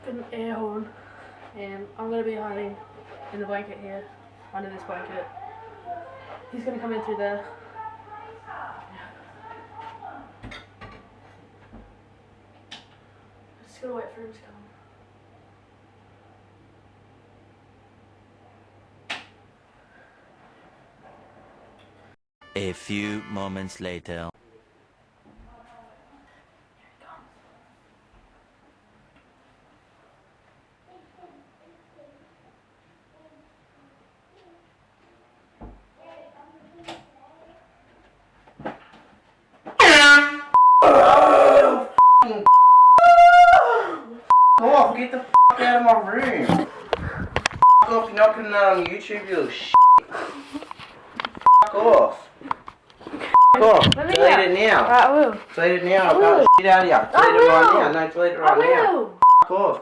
fucking air horn. I'm gonna be hiding in the blanket here, under this blanket. He's gonna come in through there. Just gotta wait for him to come. A few moments later. Off, get the out of my room. Off, you're not putting that on YouTube, you little shit. Off. Off. Delete it now. I will. Delete it now. I'll cut the shit out of you. Delete it right now. No, delete it right now. I will. Off.